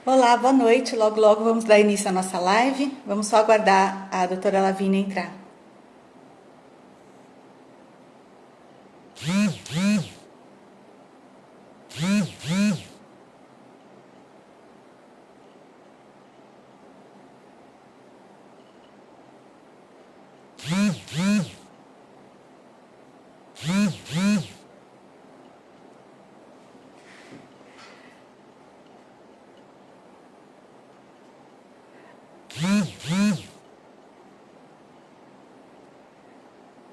Olá, boa noite. Logo, logo vamos dar início à nossa live. Vamos só aguardar a doutora Lavínia entrar.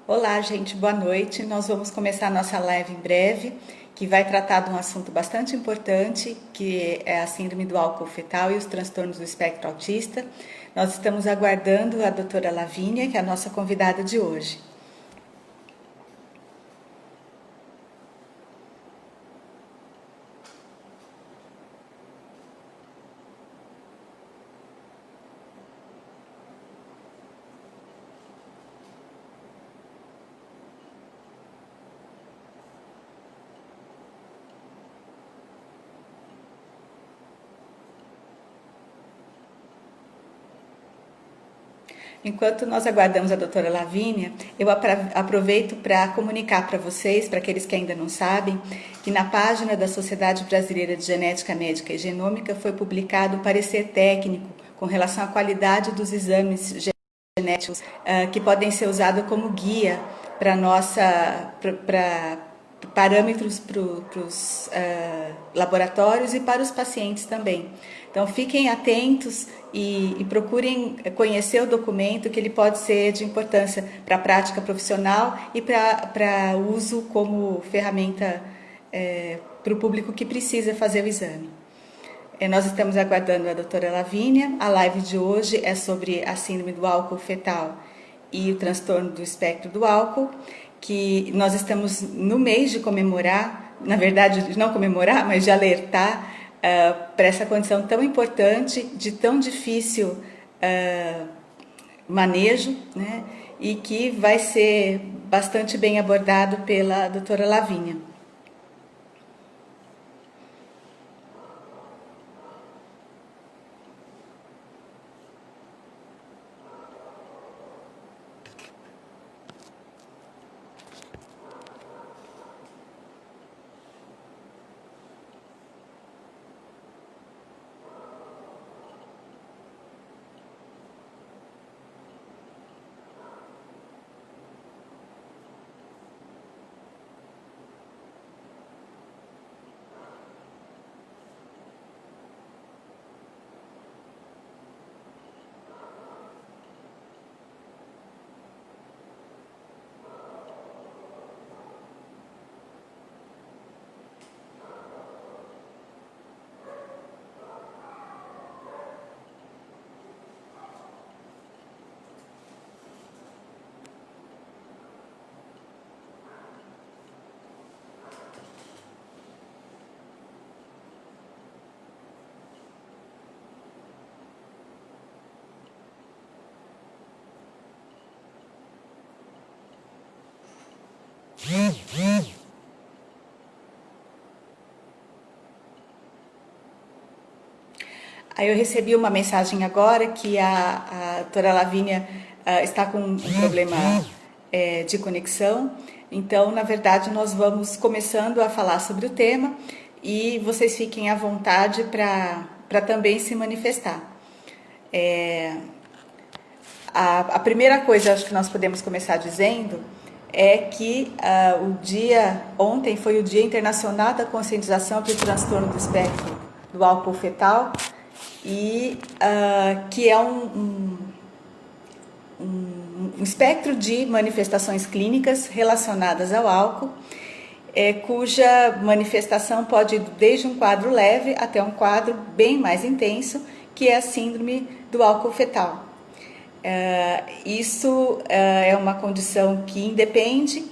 Olá, gente, boa noite. Nós vamos começar a nossa live em breve, que vai tratar de um assunto bastante importante, que é a síndrome do álcool fetal e os transtornos do espectro autista. Nós estamos aguardando a doutora Lavínia, que é a nossa convidada de hoje. Enquanto nós aguardamos a doutora Lavínia, eu aproveito para comunicar para vocês, para aqueles que ainda não sabem, que na página da Sociedade Brasileira de Genética Médica e Genômica foi publicado um parecer técnico com relação à qualidade dos exames genéticos que podem ser usados como guia para parâmetros para os laboratórios e para os pacientes também. Então fiquem atentos e procurem conhecer o documento, que ele pode ser de importância para a prática profissional e para uso como ferramenta para o público que precisa fazer o exame. Nós estamos aguardando a doutora Lavínia. A live de hoje é sobre a síndrome do álcool fetal e o transtorno do espectro do álcool, que nós estamos no mês de comemorar, na verdade, de não comemorar, mas de alertar para essa condição tão importante, de tão difícil manejo, né? E que vai ser bastante bem abordado pela doutora Lavínia. Aí eu recebi uma mensagem agora que a doutora Lavínia está com um problema de conexão. Então, na verdade, nós vamos começando a falar sobre o tema e vocês fiquem à vontade para também se manifestar. A primeira coisa, acho que nós podemos começar dizendo, é que ontem foi o Dia Internacional da Conscientização do Transtorno do Espectro do Álcool Fetal, e que é um espectro de manifestações clínicas relacionadas ao álcool, cuja manifestação pode ir desde um quadro leve até um quadro bem mais intenso, que é a síndrome do álcool fetal. Isso é uma condição que independe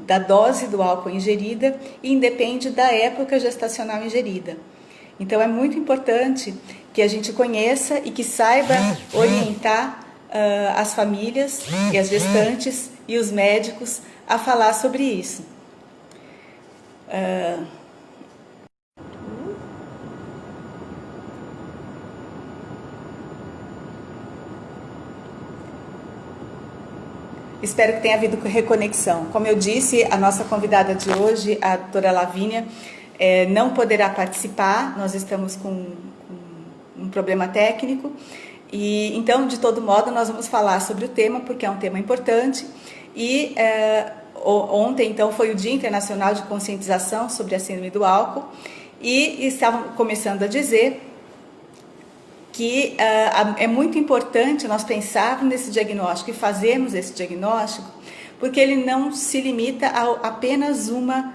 da dose do álcool ingerida e independe da época gestacional ingerida. Então é muito importante que a gente conheça e que saiba orientar as famílias e as gestantes e os médicos a falar sobre isso. 。 . 。 。 . 。 . 。 . 。 . 。 . 。 . 。 . 。 . 。 . 。 . 。 . 。 . 。 . 。 . 。 . 。 . 。 . 。 。 . 。 。 . 。 。 . 。 . 。 . 。 . 。 . 。 . 。 . Espero que tenha havido reconexão. Como eu disse, a nossa convidada de hoje, a doutora Lavínia, não poderá participar, nós estamos com um problema técnico, e então, de todo modo, nós vamos falar sobre o tema, porque é um tema importante, e ontem, então, foi o Dia Internacional de Conscientização sobre a Síndrome do Álcool, e estavam começando a dizer que é muito importante nós pensarmos nesse diagnóstico e fazermos esse diagnóstico, porque ele não se limita a apenas uma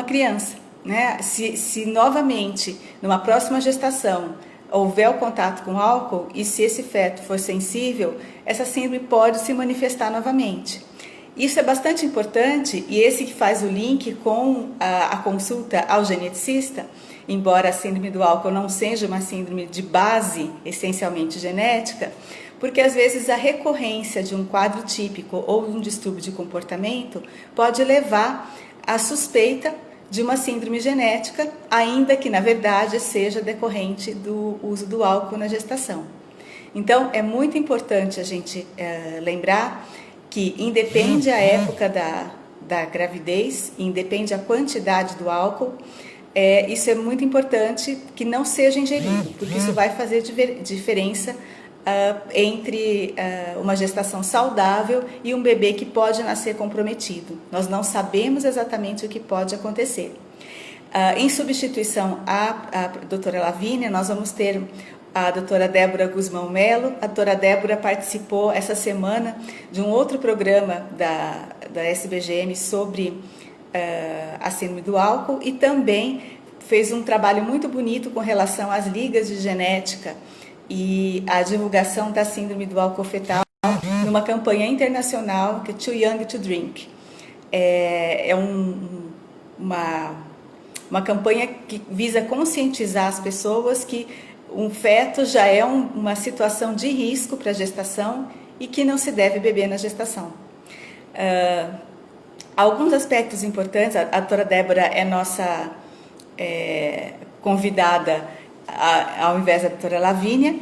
criança, né? Se novamente, numa próxima gestação, houver o contato com álcool e se esse feto for sensível, essa síndrome pode se manifestar novamente. Isso é bastante importante, e esse que faz o link com a consulta ao geneticista, embora a síndrome do álcool não seja uma síndrome de base essencialmente genética, porque às vezes a recorrência de um quadro típico ou um distúrbio de comportamento pode levar à suspeita de uma síndrome genética, ainda que na verdade seja decorrente do uso do álcool na gestação. Então é muito importante a gente lembrar que independe a época da gravidez, independe a quantidade do álcool, isso é muito importante que não seja ingerido, porque isso vai fazer diferença entre uma gestação saudável e um bebê que pode nascer comprometido. Nós não sabemos exatamente o que pode acontecer. Em substituição à doutora Lavínia, nós vamos ter a doutora Débora Guzmão Melo. A doutora Débora participou essa semana de um outro programa da SBGM sobre a síndrome do álcool e também fez um trabalho muito bonito com relação às ligas de genética e a divulgação da síndrome do álcool fetal numa campanha internacional que é Too Young to Drink. Uma campanha que visa conscientizar as pessoas que um feto já é uma situação de risco para a gestação e que não se deve beber na gestação. Alguns aspectos importantes, a doutora Débora é nossa convidada ao invés da doutora Lavínia,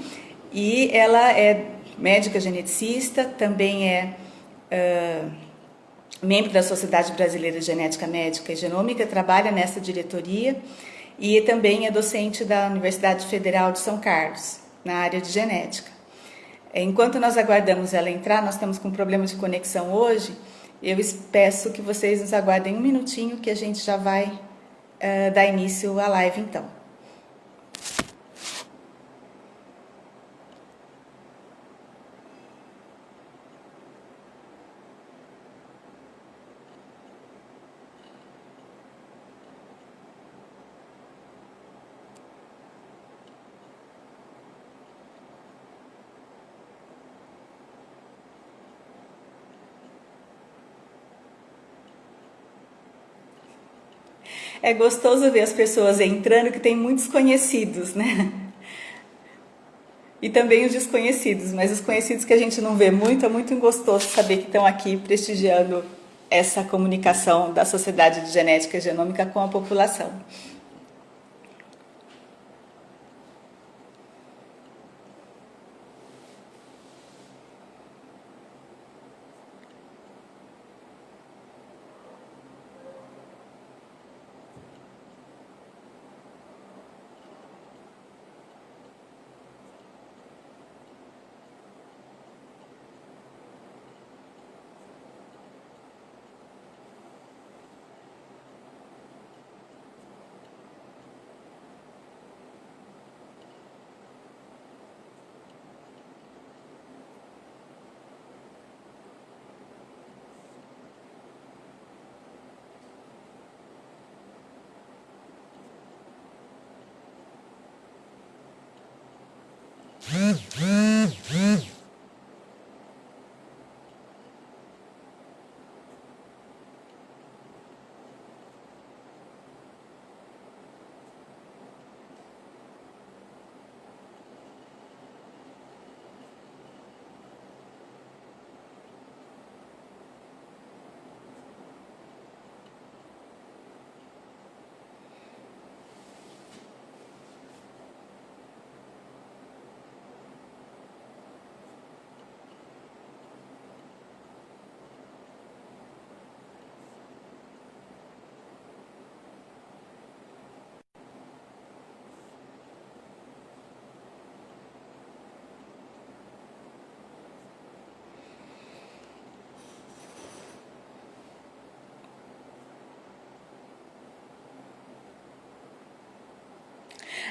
e ela é médica geneticista, também é membro da Sociedade Brasileira de Genética Médica e Genômica, trabalha nessa diretoria e também é docente da Universidade Federal de São Carlos, na área de genética. Enquanto nós aguardamos ela entrar, nós estamos com um problema de conexão hoje, eu peço que vocês nos aguardem um minutinho que a gente já vai dar início à live então. É gostoso ver as pessoas entrando, que tem muitos conhecidos, né? E também os desconhecidos, mas os conhecidos que a gente não vê muito, é muito gostoso saber que estão aqui prestigiando essa comunicação da Sociedade de Genética e Genômica com a população.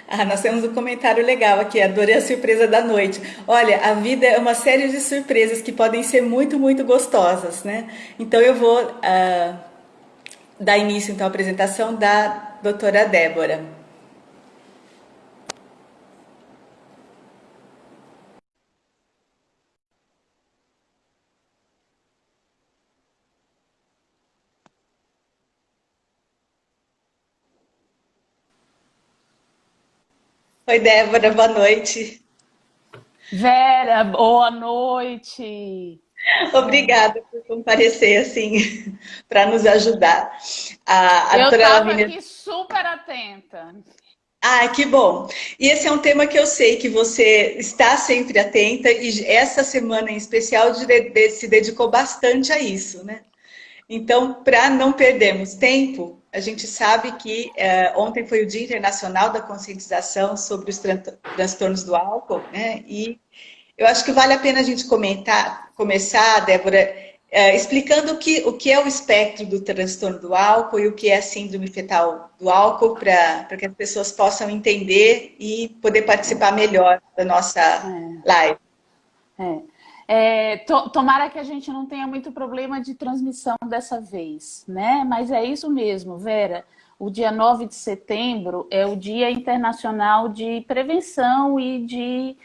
Ah, nós temos um comentário legal aqui, adorei a surpresa da noite. Olha, a vida é uma série de surpresas que podem ser muito, muito gostosas, né? Então eu vou dar início então à apresentação da doutora Débora. Oi, Débora, boa noite. Vera, boa noite. Obrigada por comparecer assim para nos ajudar. A Eu doutora estava Lavínia. aqui super atenta. Ah, que bom. E esse é um tema que eu sei que você está sempre atenta e essa semana em especial se dedicou bastante a isso, né? Então, para não perdermos tempo, a gente sabe que ontem foi o Dia Internacional da Conscientização sobre os transtornos do álcool, né? E eu acho que vale a pena a gente começar, Débora, explicando o que é o espectro do transtorno do álcool e o que é a síndrome fetal do álcool, para que as pessoas possam entender e poder participar melhor da nossa live. Tomara que a gente não tenha muito problema de transmissão dessa vez, né? Mas é isso mesmo, Vera. O dia 9 de setembro é o Dia Internacional de Prevenção e de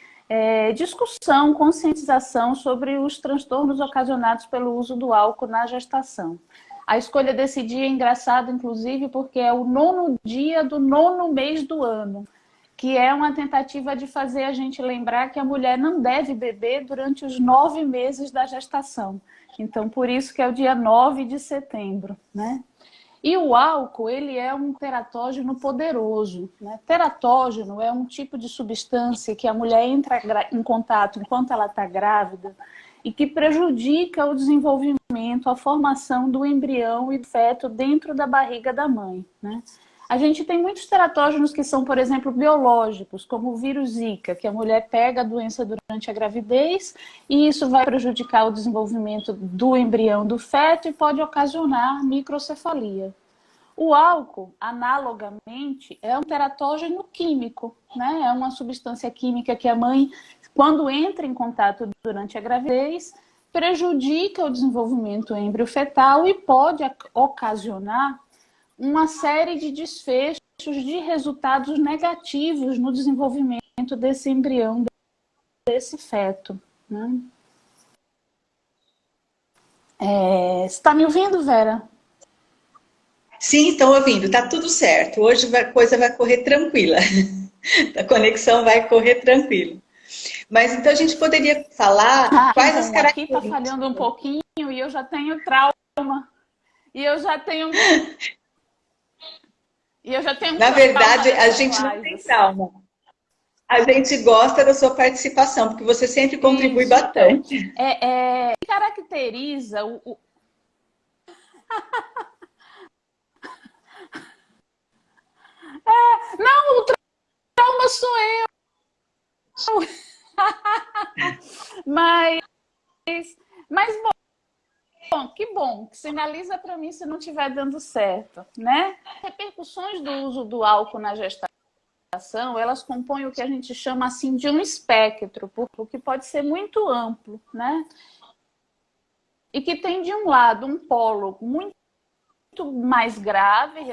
discussão, conscientização sobre os transtornos ocasionados pelo uso do álcool na gestação. A escolha desse dia é engraçada, inclusive, porque é o 9º dia do 9º mês do ano, que é uma tentativa de fazer a gente lembrar que a mulher não deve beber durante os 9 meses da gestação. Então, por isso que é o dia 9 de setembro, né? E o álcool, ele é um teratógeno poderoso, né? Teratógeno é um tipo de substância que a mulher entra em contato enquanto ela está grávida e que prejudica o desenvolvimento, a formação do embrião e do feto dentro da barriga da mãe, né? A gente tem muitos teratógenos que são, por exemplo, biológicos, como o vírus Zika, que a mulher pega a doença durante a gravidez e isso vai prejudicar o desenvolvimento do embrião do feto e pode ocasionar microcefalia. O álcool, analogamente, é um teratógeno químico, né? É uma substância química que a mãe, quando entra em contato durante a gravidez, prejudica o desenvolvimento embriofetal e pode ocasionar uma série de desfechos de resultados negativos no desenvolvimento desse embrião, desse feto, né? Você está me ouvindo, Vera? Sim, estão ouvindo, tá tudo certo. Hoje a coisa vai correr tranquila. A conexão vai correr tranquilo. Mas então a gente poderia falar Ah, que quais as bom. Aqui está características. falhando um pouquinho e eu já tenho trauma. E eu já tenho, e eu já tenho Na trauma verdade, a dessas gente não tem lives. trauma. A gente gosta da sua participação, porque você sempre contribui Isso, então. bastante. Caracteriza o. Não, o trauma sou eu. Mas, mas bom, que bom. Sinaliza para mim se não estiver dando certo, né? Repercussões do uso do álcool na gestação, elas compõem o que a gente chama assim de um espectro, porque pode ser muito amplo, né? E que tem de um lado um polo muito mais grave,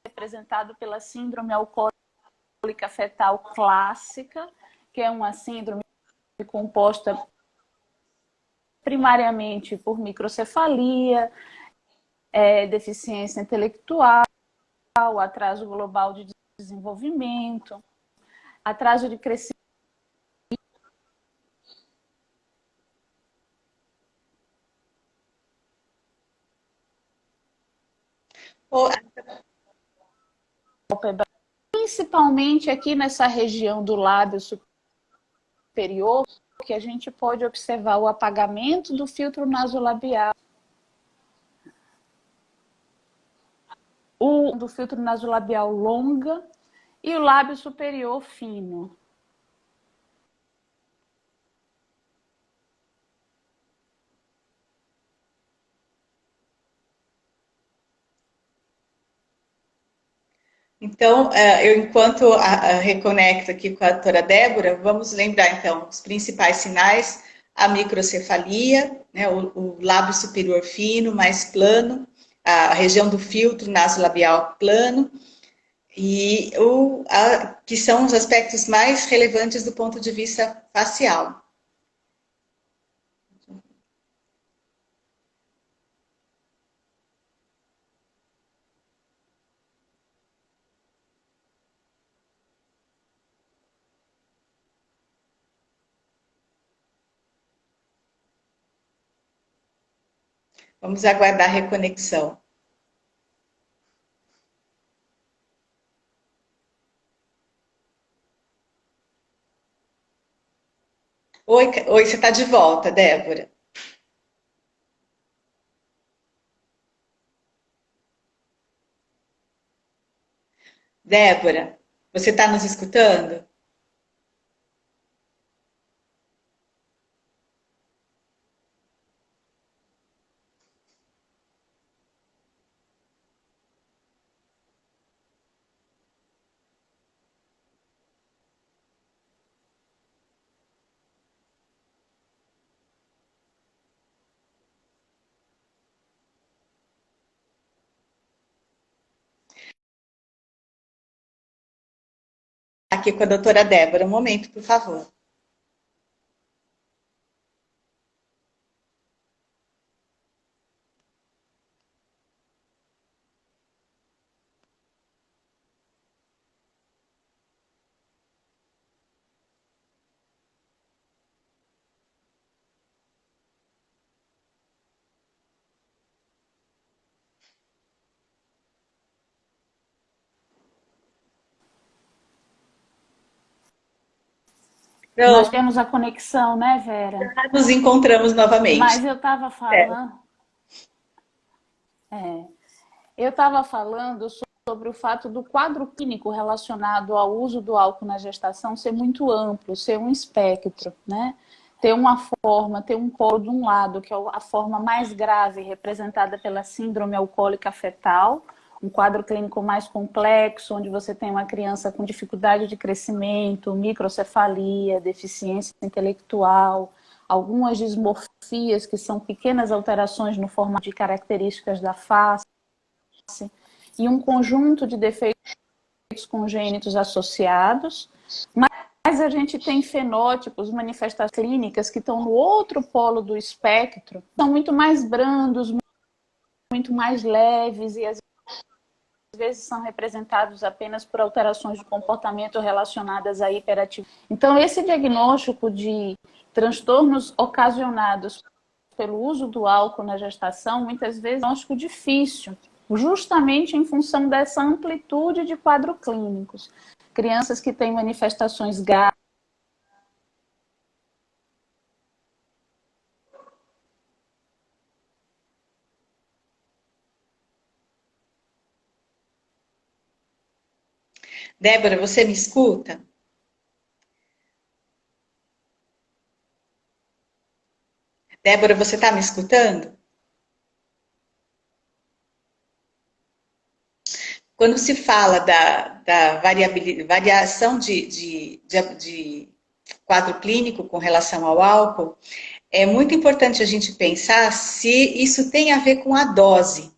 representado pela síndrome alcoólica fetal clássica, que é uma síndrome composta primariamente por microcefalia, deficiência intelectual, atraso global de desenvolvimento, atraso de crescimento. Principalmente aqui nessa região do lábio superior, que a gente pode observar o apagamento do filtro nasolabial, o do filtro nasolabial longa e o lábio superior fino. Então, eu enquanto reconecto aqui com a doutora Débora, vamos lembrar então os principais sinais: a microcefalia, né, o lábio superior fino, mais plano, a região do filtro nasolabial plano, que são os aspectos mais relevantes do ponto de vista facial. Vamos aguardar a reconexão. Oi, oi, você está de volta, Débora. Débora, você está nos escutando? Aqui com a doutora Débora. Um momento, por favor. Nós Pronto, temos a conexão, né, Vera? nos encontramos novamente. Mas eu estava É. falando, eu estava falando sobre o fato do quadro clínico relacionado ao uso do álcool na gestação ser muito amplo, ser um espectro, né? Ter uma forma, ter um polo de um lado, que é a forma mais grave, representada pela síndrome alcoólica fetal, um quadro clínico mais complexo, onde você tem uma criança com dificuldade de crescimento, microcefalia, deficiência intelectual, algumas dismorfias, que são pequenas alterações no formato de características da face, e um conjunto de defeitos congênitos associados, mas a gente tem fenótipos, manifestações clínicas que estão no outro polo do espectro, são muito mais brandos, muito mais leves e às vezes são representados apenas por alterações de comportamento relacionadas à hiperatividade. Então, esse diagnóstico de transtornos ocasionados pelo uso do álcool na gestação, muitas vezes é um diagnóstico difícil, justamente em função dessa amplitude de quadros clínicos. Crianças que têm manifestações graves, Débora, você me escuta? Débora, você está me escutando? Quando se fala da variação de quadro clínico com relação ao álcool, é muito importante a gente pensar se isso tem a ver com a dose.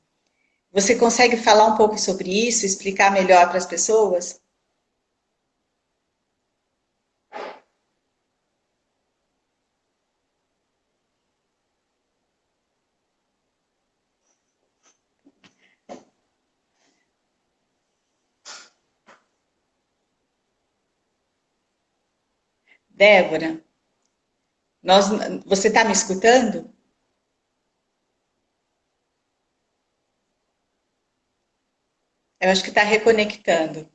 Você consegue falar um pouco sobre isso, explicar melhor para as pessoas? Débora, nós, você está me escutando? Eu acho que está reconectando.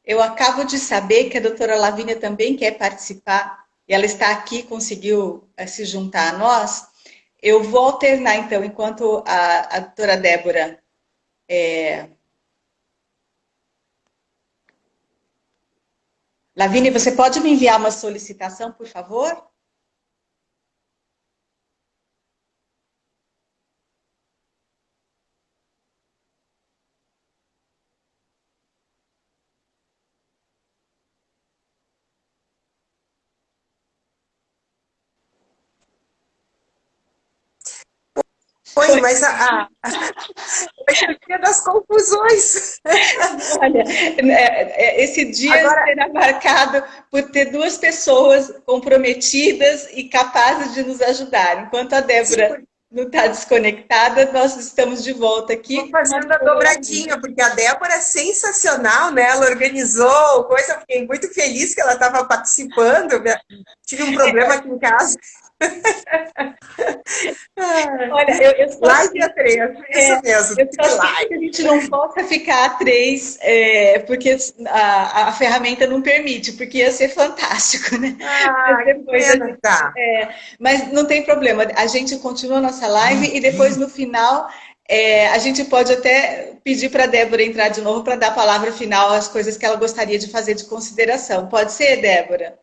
Eu acabo de saber que a doutora Lavínia também quer participar, e ela está aqui, conseguiu se juntar a nós. Eu vou alternar, então, enquanto a doutora Débora. Lavínia, você pode me enviar uma solicitação, por favor? Oi, mas é o dia das confusões. Olha, esse dia Agora, será marcado por ter duas pessoas comprometidas e capazes de nos ajudar. Enquanto a Débora sim, não está desconectada, nós estamos de volta estou aqui com a fazendo a doutora Lavínia. dobradinha, porque a Débora é sensacional, né? Ela organizou coisa, fiquei muito feliz que ela estava participando. Tive um problema aqui em casa. Olha, eu só Live a três, isso mesmo, eu só tive sinto que live. a gente não possa ficar a três, porque a ferramenta não permite, porque ia ser fantástico, né? Mas Que depois a pena, gente, tá. mas não tem problema, a gente continua a nossa live e depois no final a gente pode até pedir para a Débora entrar de novo para dar a palavra final às coisas que ela gostaria de fazer de consideração. Pode ser, Débora?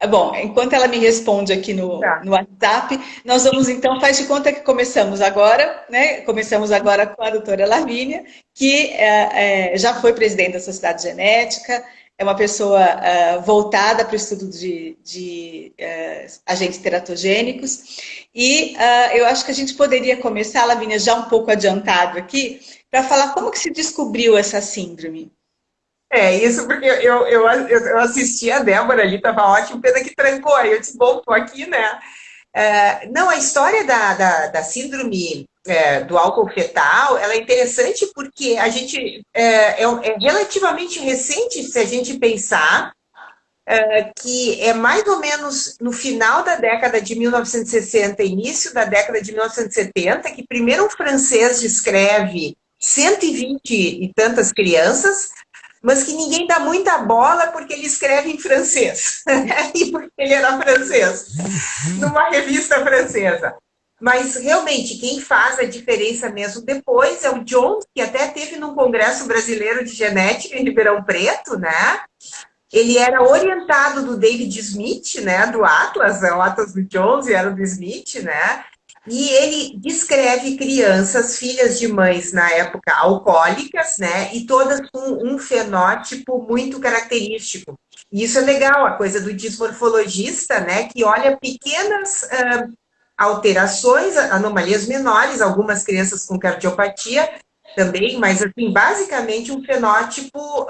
Bom, enquanto ela me responde aqui Tá. no WhatsApp, nós vamos então, faz de conta que começamos agora, né? Começamos agora com a doutora Lavínia, que já foi presidente da Sociedade Genética, é uma pessoa voltada para o estudo de agentes teratogênicos, e eu acho que a gente poderia começar, Lavínia, já um pouco adiantado aqui, para falar como que se descobriu essa síndrome. Isso porque eu assisti a Débora ali, estava ótimo, pena que trancou. Aí eu disse, bom, tô aqui, né? Não, a história da síndrome do álcool fetal, ela é interessante porque a gente é relativamente recente se a gente pensar que é mais ou menos no final da década de 1960, início da década de 1970, que primeiro um francês descreve 120 e tantas crianças, mas que ninguém dá muita bola porque ele escreve em francês, e porque ele era francês, numa revista francesa. Mas, realmente, quem faz a diferença mesmo depois é o Jones, que até teve num Congresso Brasileiro de Genética em Ribeirão Preto, né? Ele era orientado do David Smith, né? Do Atlas, o Atlas do Jones era do Smith, né? E ele descreve crianças, filhas de mães na época alcoólicas, né? E todas com um fenótipo muito característico. E isso é legal, a coisa do dismorfologista, né? Que olha pequenas alterações, anomalias menores, algumas crianças com cardiopatia também, mas assim, basicamente um fenótipo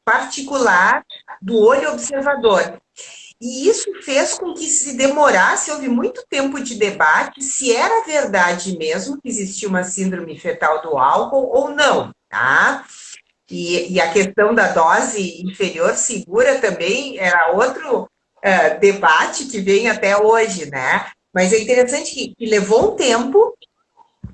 particular do olho observador. E isso fez com que se demorasse, houve muito tempo de debate se era verdade mesmo que existia uma síndrome fetal do álcool ou não, tá? E a questão da dose inferior segura também era outro debate que vem até hoje, né? Mas é interessante que levou um tempo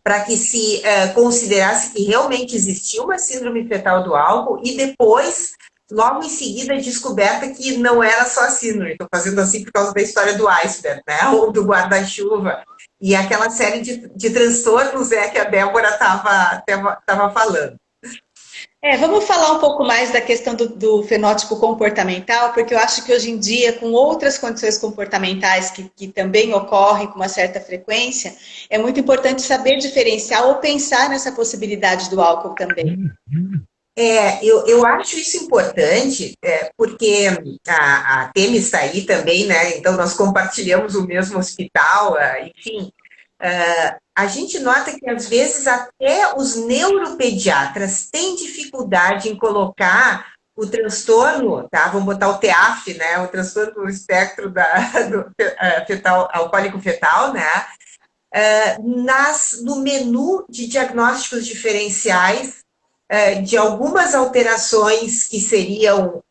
para que se considerasse que realmente existia uma síndrome fetal do álcool e depois, logo em seguida, a descoberta que não era só a síndrome. Estou fazendo assim por causa da história do iceberg, né? Ou do guarda-chuva. E aquela série de transtornos que a Débora estava falando. Vamos falar um pouco mais da questão do fenótipo comportamental, porque eu acho que hoje em dia, com outras condições comportamentais que também ocorrem com uma certa frequência, é muito importante saber diferenciar ou pensar nessa possibilidade do álcool também. Eu acho isso importante, porque a Temi está aí também, né? Então nós compartilhamos o mesmo hospital, enfim. A gente nota que às vezes até os neuropediatras têm dificuldade em colocar o transtorno, tá? Vamos botar o TEAF, né? O transtorno do espectro do fetal, alcoólico fetal, né? No menu de diagnósticos diferenciais de algumas alterações que seriam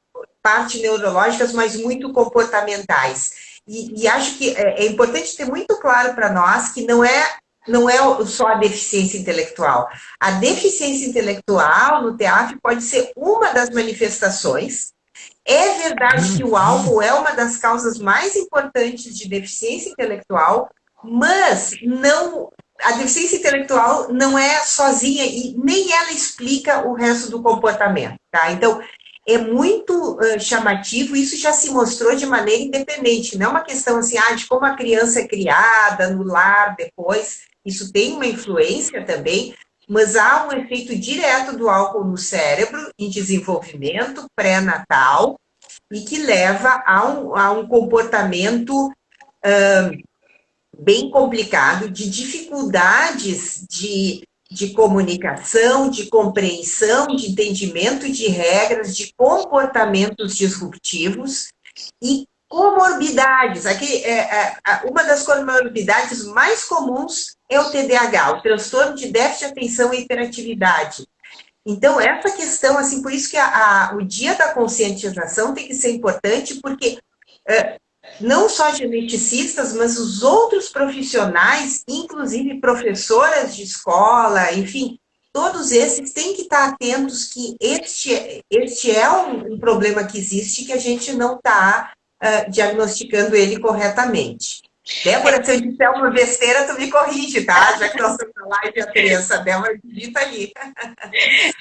parte neurológicas, mas muito comportamentais. E acho que é importante ter muito claro para nós que não é não é só a deficiência intelectual. A deficiência intelectual no TEAF pode ser uma das manifestações. É verdade que o álcool é uma das causas mais importantes de deficiência intelectual, mas não, a deficiência intelectual não é sozinha e nem ela explica o resto do comportamento, tá? Então, é muito chamativo, isso já se mostrou de maneira independente, não é uma questão assim, de como a criança é criada no lar depois, isso tem uma influência também, mas há um efeito direto do álcool no cérebro em desenvolvimento pré-natal e que leva a um comportamento bem complicado, de dificuldades de comunicação, de compreensão, de entendimento de regras, de comportamentos disruptivos e comorbidades. Aqui, uma das comorbidades mais comuns é o TDAH, o transtorno de déficit de atenção e hiperatividade. Então, essa questão, assim, por isso que o dia da conscientização tem que ser importante, porque não só geneticistas, mas os outros profissionais, inclusive professoras de escola, enfim, todos esses têm que estar atentos que este é um problema que existe, que a gente não está diagnosticando ele corretamente. Débora, se eu disser uma besteira, tu me corrige, tá? Já que nós estamos na live, a Teresa, Débora, digita ali.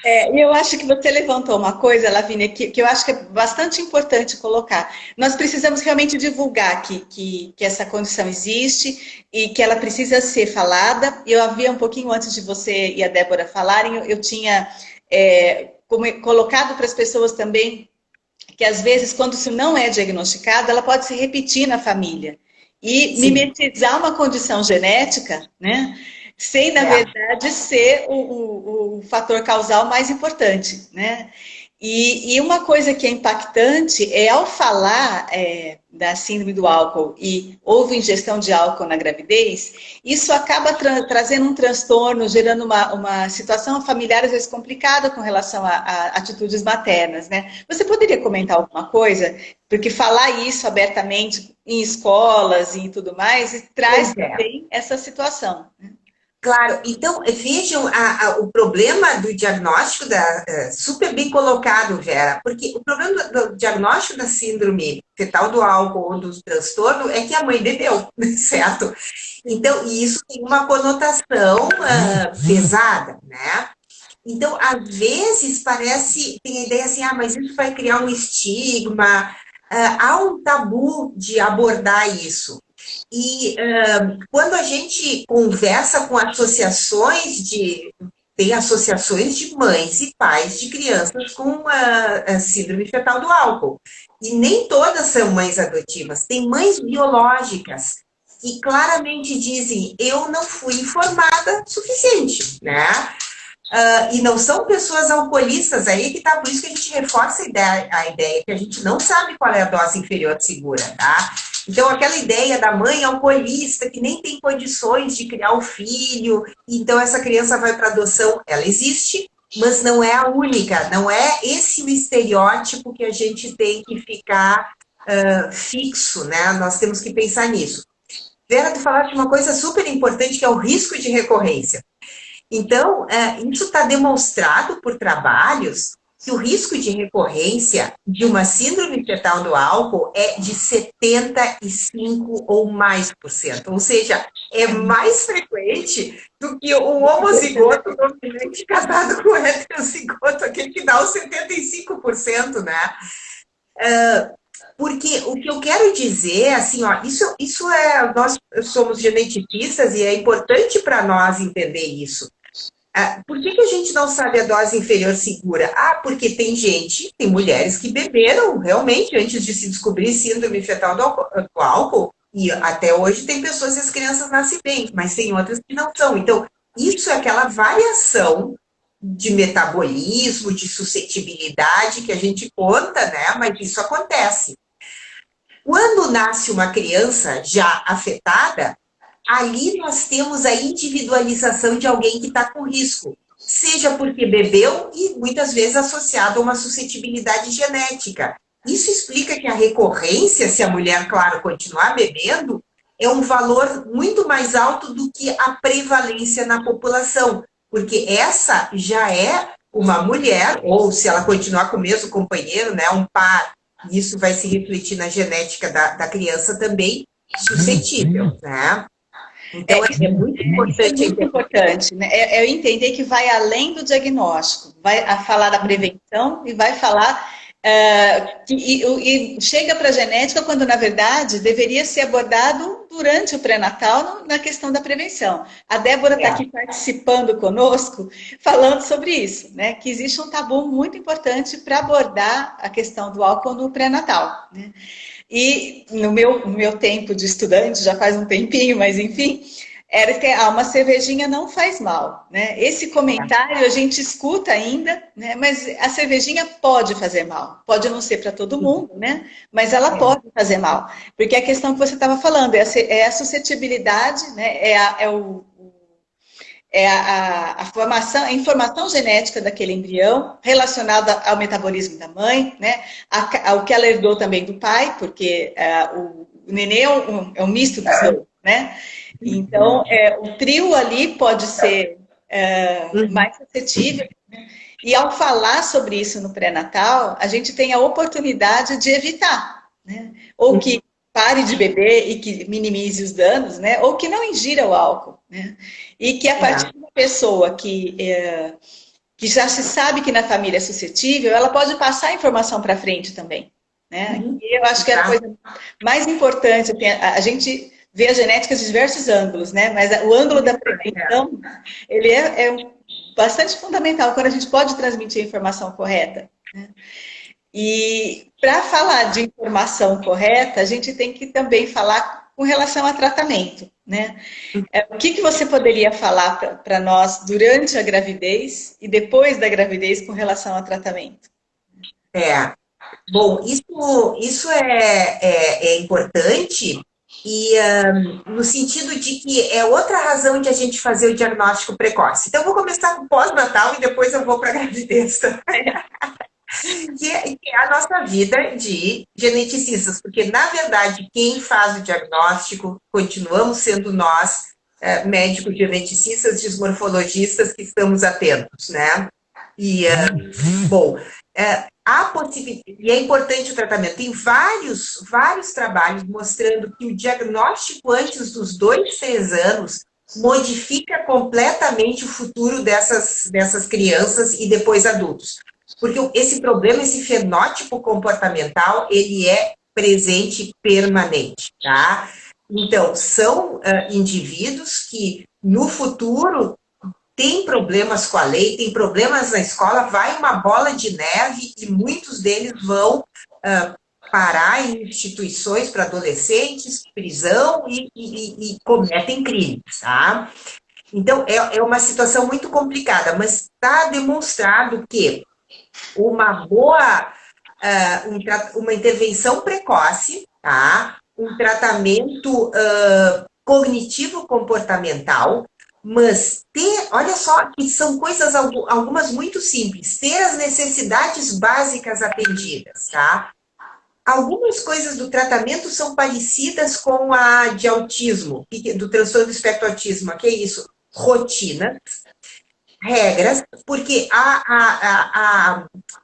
E eu acho que você levantou uma coisa, Lavínia, que eu acho que é bastante importante colocar. Nós precisamos realmente divulgar que essa condição existe e que ela precisa ser falada. Eu havia um pouquinho antes de você e a Débora falarem, eu tinha colocado para as pessoas também que às vezes, quando isso não é diagnosticado, ela pode se repetir na família. E mimetizar uma condição genética, né? Sem, na verdade, ser o fator causal mais importante, né? E uma coisa que é impactante é, ao falar da síndrome do álcool e houve ingestão de álcool na gravidez, isso acaba trazendo um transtorno, gerando uma situação familiar, às vezes, complicada com relação a atitudes maternas, né? Você poderia comentar alguma coisa? Porque falar isso abertamente em escolas e tudo mais, traz também essa situação, né? Claro, então vejam o problema do diagnóstico, super bem colocado, Vera, porque o problema do diagnóstico da síndrome fetal do álcool ou do transtorno é que a mãe bebeu, certo? Então, isso tem uma conotação pesada, né? Então, às vezes, tem a ideia assim, mas isso vai criar um estigma, há um tabu de abordar isso. E quando a gente conversa com associações tem associações de mães e pais de crianças com a síndrome fetal do álcool. E nem todas são mães adotivas. Tem mães biológicas que claramente dizem, eu não fui informada o suficiente, né? E não são pessoas alcoolistas, aí que tá, por isso que a gente reforça a ideia que a gente não sabe qual é a dose inferior segura, tá? Então, aquela ideia da mãe alcoolista que nem tem condições de criar o filho, então essa criança vai para adoção, ela existe, mas não é a única, não é esse o estereótipo que a gente tem que ficar fixo, né? Nós temos que pensar nisso. Vera, tu falaste uma coisa super importante, que é o risco de recorrência. Então, isso está demonstrado por trabalhos que o risco de recorrência de uma síndrome fetal do álcool é de 75 ou mais por cento. Ou seja, é mais frequente do que o homozigoto dominante casado com o heterozigoto, aquele que dá os 75%, né? Porque o que eu quero dizer, assim, nós somos geneticistas e é importante para nós entender isso. Por que a gente não sabe a dose inferior segura? Porque tem mulheres que beberam realmente antes de se descobrir síndrome fetal do álcool, e até hoje tem pessoas que as crianças nascem bem, mas tem outras que não são. Então, isso é aquela variação de metabolismo, de suscetibilidade que a gente conta, né? Mas isso acontece. Quando nasce uma criança já afetada, ali nós temos a individualização de alguém que está com risco, seja porque bebeu e muitas vezes associado a uma suscetibilidade genética. Isso explica que a recorrência, se a mulher, claro, continuar bebendo, é um valor muito mais alto do que a prevalência na população, porque essa já é uma mulher, ou se ela continuar com o mesmo companheiro, né, um par, isso vai se refletir na genética da criança também, suscetível, né? Então, é muito Isso é importante. muito importante, né? É entender que vai além do diagnóstico, vai a falar da prevenção e vai falar e chega para a genética quando, na verdade, deveria ser abordado durante o pré-natal na questão da prevenção. A Débora está aqui participando conosco, falando sobre isso, né? Que existe um tabu muito importante para abordar a questão do álcool no pré-natal, né? E no meu tempo de estudante, já faz um tempinho, mas enfim, era que uma cervejinha não faz mal, né? Esse comentário a gente escuta ainda, né? Mas a cervejinha pode fazer mal, pode não ser para todo mundo, né? Mas ela pode fazer mal, porque a questão que você estava falando é a suscetibilidade, né? A formação, a informação genética daquele embrião relacionada ao metabolismo da mãe, né? Ao que ela herdou também do pai, porque o nenê é um misto dos dois, né? Então, o trio ali pode ser mais suscetível. Né? E ao falar sobre isso no pré-natal, a gente tem a oportunidade de evitar, né? Ou que pare de beber e que minimize os danos, né? Ou que não ingira o álcool, né? E que a partir de uma pessoa que já se sabe que na família é suscetível, ela pode passar a informação para frente também, né? E eu acho que é a coisa mais importante, a gente vê a genética de diversos ângulos, né? Mas o ângulo da prevenção, ele bastante fundamental quando a gente pode transmitir a informação correta, né? E para falar de informação correta, a gente tem que também falar com relação a tratamento, né? O que você poderia falar para nós durante a gravidez e depois da gravidez com relação a tratamento? Bom, isso é importante e no sentido de que é outra razão de a gente fazer o diagnóstico precoce. Então, eu vou começar com pós-natal e depois eu vou para a gravidez também. Que é a nossa vida de geneticistas, porque, na verdade, quem faz o diagnóstico continuamos sendo nós, médicos geneticistas, dismorfologistas, que estamos atentos, né? E, bom, há possibilidade, e é importante o tratamento. Tem vários trabalhos mostrando que o diagnóstico antes dos 2, 3 anos modifica completamente o futuro dessas crianças e depois adultos. Porque esse problema, esse fenótipo comportamental, ele é presente permanente, tá? Então, são indivíduos que, no futuro, têm problemas com a lei, têm problemas na escola, vai uma bola de neve e muitos deles vão parar em instituições para adolescentes, prisão e cometem crimes, tá? Então, é uma situação muito complicada, mas está demonstrado que uma intervenção precoce, tá? Um tratamento cognitivo-comportamental, mas olha só, que são coisas, algumas muito simples, ter as necessidades básicas atendidas, tá? Algumas coisas do tratamento são parecidas com a de autismo, do transtorno do espectro autismo, que é isso, rotinas, regras, porque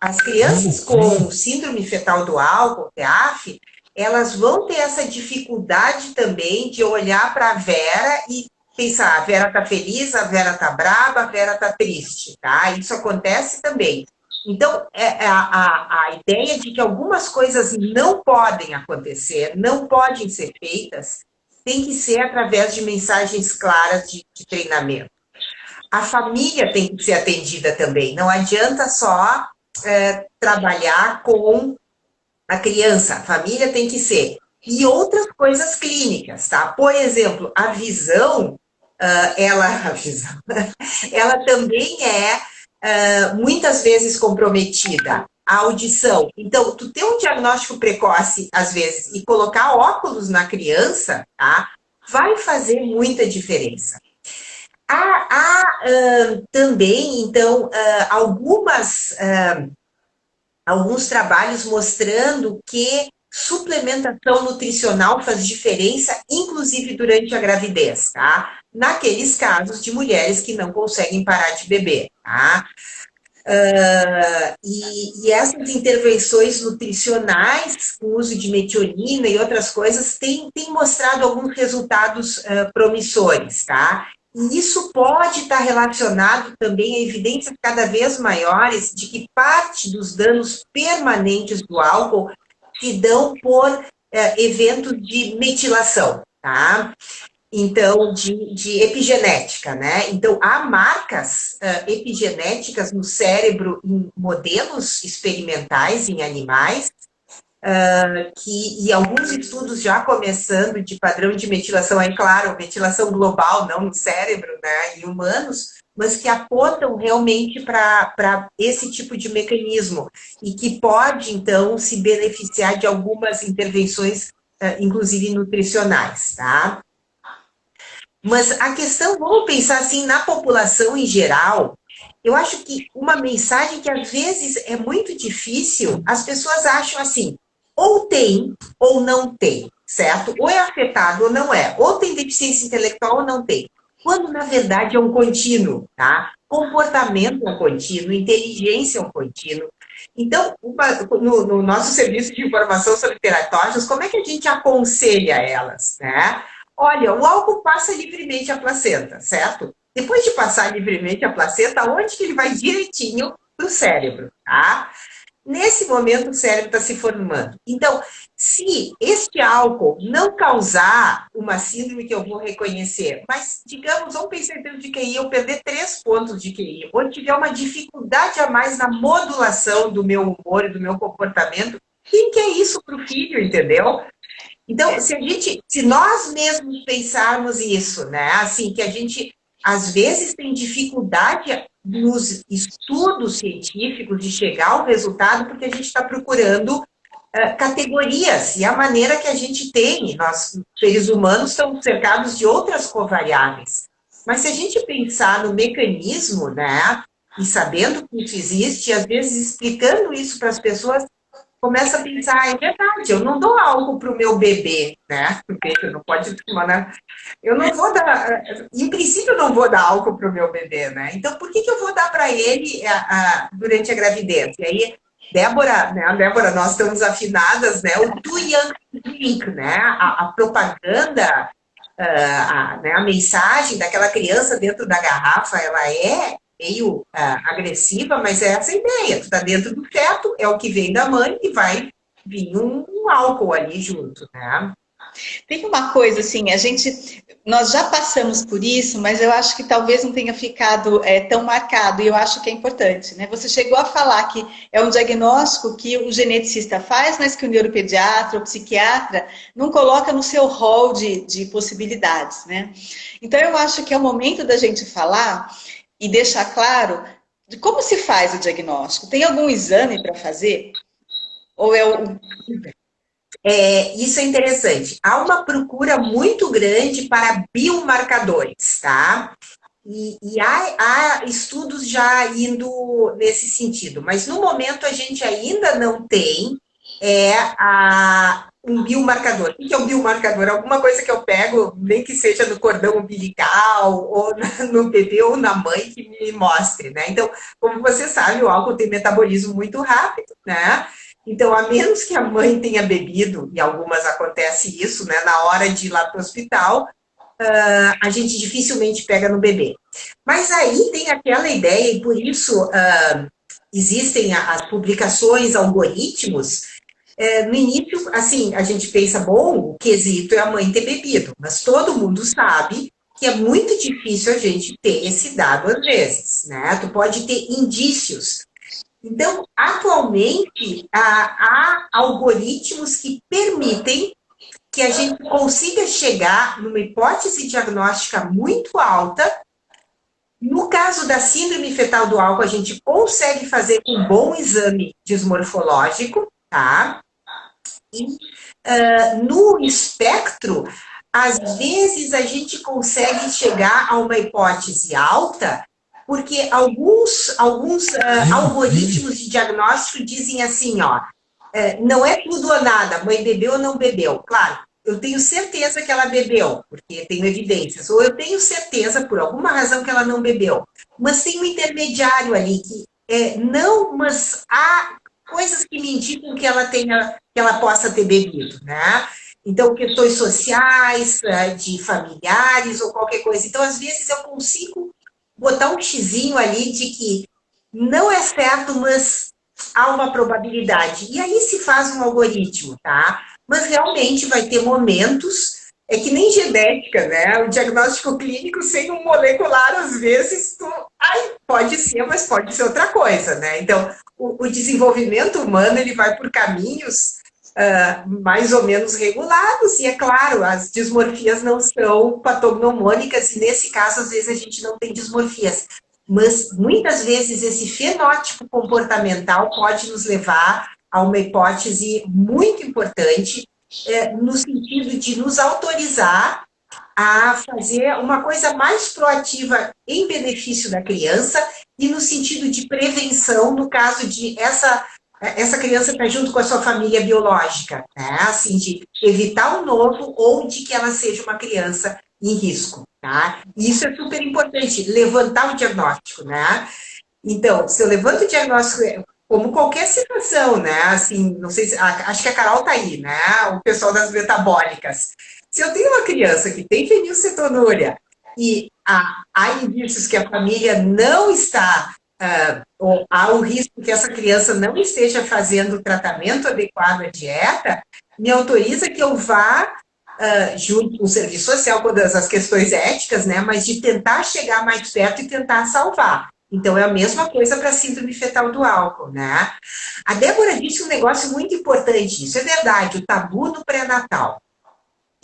as crianças com síndrome fetal do álcool, TEAF, elas vão ter essa dificuldade também de olhar para a Vera e pensar, a Vera está feliz, a Vera está brava, a Vera está triste, tá? Isso acontece também. Então, a ideia de que algumas coisas não podem acontecer, não podem ser feitas, tem que ser através de mensagens claras de treinamento. A família tem que ser atendida também. Não adianta só trabalhar com a criança. A família tem que ser. E outras coisas clínicas, tá? Por exemplo, a visão, ela também é muitas vezes comprometida. A audição. Então, tu ter um diagnóstico precoce, às vezes, e colocar óculos na criança, tá? Vai fazer muita diferença. Há também, então, alguns trabalhos mostrando que suplementação nutricional faz diferença, inclusive durante a gravidez, tá? Naqueles casos de mulheres que não conseguem parar de beber, tá? E essas intervenções nutricionais, com uso de metionina e outras coisas, têm mostrado alguns resultados promissores, tá? E isso pode estar relacionado também a evidências cada vez maiores de que parte dos danos permanentes do álcool se dão por eventos de metilação, tá? Então, de epigenética, né? Então, há marcas epigenéticas no cérebro em modelos experimentais em animais, e alguns estudos já começando de padrão de metilação, aí, claro, metilação global, não no cérebro, né, em humanos, mas que apontam realmente para esse tipo de mecanismo e que pode, então, se beneficiar de algumas intervenções, inclusive nutricionais, tá? Mas a questão, vamos pensar assim, na população em geral, eu acho que uma mensagem que às vezes é muito difícil, as pessoas acham assim, ou tem ou não tem, certo? Ou é afetado ou não é, ou tem deficiência intelectual ou não tem. Quando, na verdade, é um contínuo, tá? Comportamento é um contínuo, inteligência é um contínuo. Então, no nosso serviço de informação sobre teratógenos, como é que a gente aconselha elas, né? Olha, o álcool passa livremente a placenta, certo? Depois de passar livremente a placenta, onde que ele vai direitinho para o cérebro, tá? Nesse momento, o cérebro está se formando. Então, se este álcool não causar uma síndrome que eu vou reconhecer, mas, digamos, vamos pensar em termos de QI, eu perder 3 pontos de QI, ou tiver uma dificuldade a mais na modulação do meu humor e do meu comportamento, quem quer isso para o filho, entendeu? Então, se nós mesmos pensarmos isso, né, assim, que a gente, às vezes, tem dificuldade nos estudos científicos de chegar ao resultado, porque a gente está procurando categorias, e a maneira que a gente tem, nós, seres humanos, estamos cercados de outras covariáveis. Mas se a gente pensar no mecanismo, né, e sabendo que isso existe, às vezes explicando isso para as pessoas, começa a pensar, é verdade, eu não dou álcool para o meu bebê, né? Porque não pode tomar, né? Eu não vou dar, em princípio, eu não vou dar álcool para o meu bebê, né? Então, por que eu vou dar para ele durante a gravidez? E aí, Débora, né? Débora, nós estamos afinadas, né? O too young to drink, né? A propaganda, né? A mensagem daquela criança dentro da garrafa, ela é meio agressiva, mas é essa a ideia. Tu tá dentro do feto, é o que vem da mãe e vai vir um álcool ali junto, né? Tem uma coisa assim, nós já passamos por isso, mas eu acho que talvez não tenha ficado tão marcado, e eu acho que é importante, né? Você chegou a falar que é um diagnóstico que o geneticista faz, mas que o neuropediatra, o psiquiatra não coloca no seu rol de possibilidades, né? Então eu acho que é o momento da gente falar e deixar claro de como se faz o diagnóstico. Tem algum exame para fazer? Ou é o... Isso é interessante. Há uma procura muito grande para biomarcadores, tá? E há estudos já indo nesse sentido, mas no momento a gente ainda não tem um biomarcador. O que é um biomarcador? Alguma coisa que eu pego, nem que seja no cordão umbilical, ou no bebê ou na mãe, que me mostre, né? Então, como você sabe, o álcool tem metabolismo muito rápido, né? Então, a menos que a mãe tenha bebido, e algumas acontece isso, né? Na hora de ir lá para o hospital, a gente dificilmente pega no bebê. Mas aí tem aquela ideia, e por isso existem as publicações, algoritmos. No início, assim, a gente pensa, bom, o quesito é a mãe ter bebido, mas todo mundo sabe que é muito difícil a gente ter esse dado às vezes, né? Tu pode ter indícios. Então, atualmente, há algoritmos que permitem que a gente consiga chegar numa hipótese diagnóstica muito alta. No caso da síndrome fetal do álcool, a gente consegue fazer um bom exame desmorfológico, tá? E no espectro, às vezes a gente consegue chegar a uma hipótese alta, porque alguns algoritmos de diagnóstico dizem assim, ó, não é tudo ou nada, a mãe bebeu ou não bebeu. Claro, eu tenho certeza que ela bebeu, porque tenho evidências, ou eu tenho certeza, por alguma razão, que ela não bebeu. Mas tem um intermediário ali, que não, mas há coisas que me indicam que que ela possa ter bebido, né? Então, questões sociais, de familiares ou qualquer coisa. Então, às vezes, eu consigo botar um xizinho ali de que não é certo, mas há uma probabilidade. E aí se faz um algoritmo, tá? Mas realmente vai ter momentos, é que nem genética, né? O diagnóstico clínico sem um molecular, às vezes, pode ser, mas pode ser outra coisa, né? Então, o desenvolvimento humano, ele vai por caminhos mais ou menos regulados, e é claro, as dismorfias não são patognomônicas, e nesse caso, às vezes, a gente não tem dismorfias. Mas, muitas vezes, esse fenótipo comportamental pode nos levar a uma hipótese muito importante, no sentido de nos autorizar a fazer uma coisa mais proativa em benefício da criança e no sentido de prevenção, no caso de essa criança estar junto com a sua família biológica, né? Assim, de evitar o novo ou de que ela seja uma criança em risco, tá? E isso é super importante, levantar o diagnóstico, né? Então, se eu levanto o diagnóstico, como qualquer situação, né? Assim, não sei se, acho que a Carol tá aí, né? O pessoal das metabólicas. Se eu tenho uma criança que tem fenilcetonúria e há indícios que a família não está, ou há o risco que essa criança não esteja fazendo o tratamento adequado à dieta, me autoriza que eu vá junto com o serviço social, com as questões éticas, né, mas de tentar chegar mais perto e tentar salvar. Então, é a mesma coisa para a síndrome fetal do álcool, né? A Débora disse um negócio muito importante, isso é verdade, o tabu no pré-natal.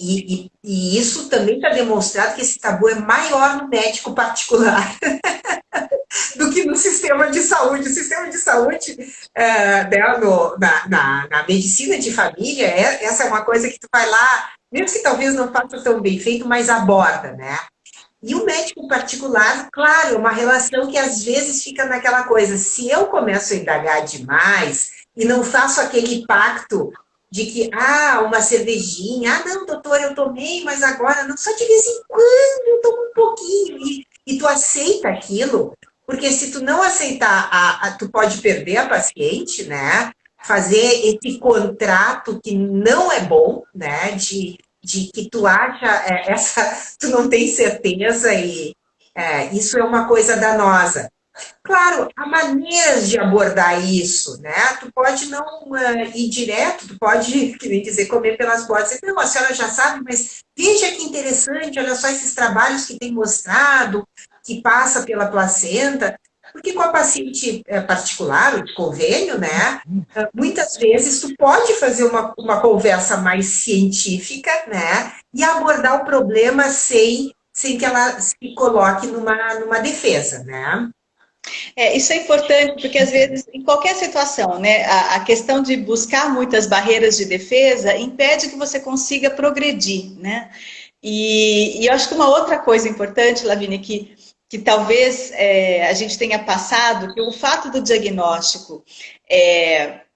E isso também está demonstrado que esse tabu é maior no médico particular do que no sistema de saúde. O sistema de saúde, na medicina de família, essa é uma coisa que tu vai lá, mesmo que talvez não faça tão bem feito, mas aborda, né? E o médico particular, claro, é uma relação que às vezes fica naquela coisa, se eu começo a indagar demais e não faço aquele pacto de que, uma cervejinha, não, doutor, eu tomei, mas agora não, só de vez em quando eu tomo um pouquinho, e tu aceita aquilo, porque se tu não aceitar, tu pode perder a paciente, né? Fazer esse contrato que não é bom, né? De que tu acha, tu não tem certeza, e isso é uma coisa danosa. Claro, há maneiras de abordar isso, né? Tu pode não ir direto, tu pode, que nem dizer, comer pelas bordas. Não, a senhora já sabe, mas veja que interessante, olha só esses trabalhos que tem mostrado, que passa pela placenta, porque com a paciente particular, o de convênio, né? Muitas vezes tu pode fazer uma conversa mais científica, né? E abordar o problema sem que ela se coloque numa defesa, né? Isso é importante, porque às vezes, em qualquer situação, né, a questão de buscar muitas barreiras de defesa impede que você consiga progredir, né? E eu acho que uma outra coisa importante, Lavínia, que talvez a gente tenha passado, que o fato do diagnóstico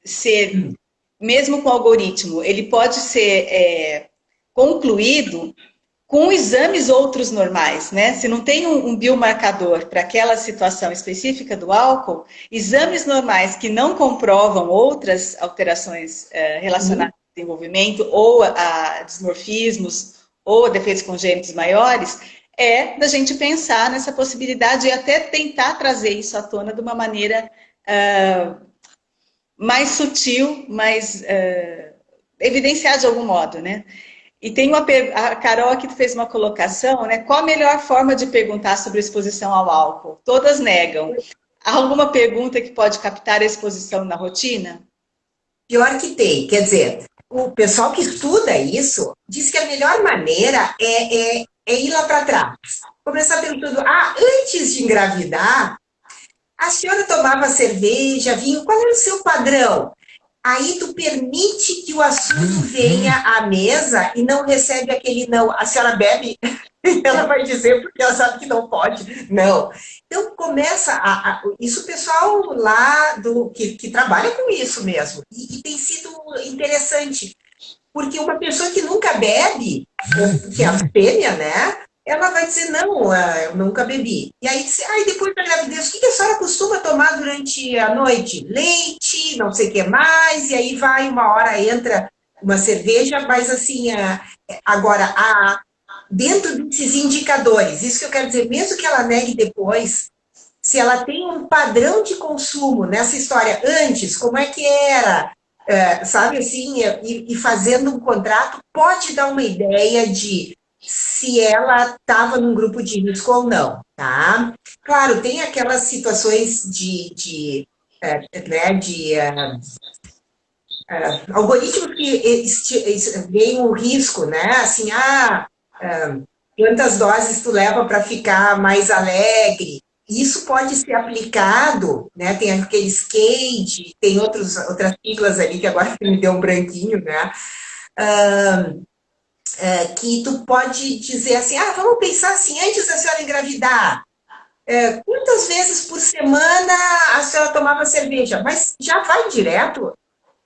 ser, mesmo com algoritmo, ele pode ser concluído com exames outros normais, né? Se não tem um biomarcador para aquela situação específica do álcool, exames normais que não comprovam outras alterações relacionadas ao desenvolvimento ou a dismorfismos ou a defeitos congênitos maiores, da gente pensar nessa possibilidade e até tentar trazer isso à tona de uma maneira mais sutil, mais evidenciar de algum modo, né? E tem a Carol aqui fez uma colocação, né? Qual a melhor forma de perguntar sobre exposição ao álcool? Todas negam. Há alguma pergunta que pode captar a exposição na rotina? Pior que tem. Quer dizer, o pessoal que estuda isso diz que a melhor maneira é ir lá para trás. Começar perguntando, antes de engravidar, a senhora tomava cerveja, vinho, qual era o seu padrão? Aí tu permite que o assunto venha à mesa e não recebe aquele não. A senhora bebe? Ela vai dizer porque ela sabe que não pode. Não. Então começa isso o pessoal lá que trabalha com isso mesmo. E tem sido interessante. Porque uma pessoa que nunca bebe, que é a fêmea, né? Ela vai dizer, não, eu nunca bebi. E aí, depois da gravidez, o que a senhora costuma tomar durante a noite? Leite, não sei o que mais, e aí vai, uma hora entra uma cerveja, mas assim, agora, dentro desses indicadores, isso que eu quero dizer, mesmo que ela negue depois, se ela tem um padrão de consumo nessa história antes, como é que era? Sabe assim, e fazendo um contrato, pode dar uma ideia de se ela estava num grupo de risco ou não, tá? Claro, tem aquelas situações algoritmos que veem o risco, né? Assim, quantas doses tu leva para ficar mais alegre? Isso pode ser aplicado, né? Tem aquele SCADE, tem outras siglas ali que agora me deu um branquinho, né? Que tu pode dizer assim, vamos pensar assim, antes da senhora engravidar, quantas vezes por semana a senhora tomava cerveja? Mas já vai direto,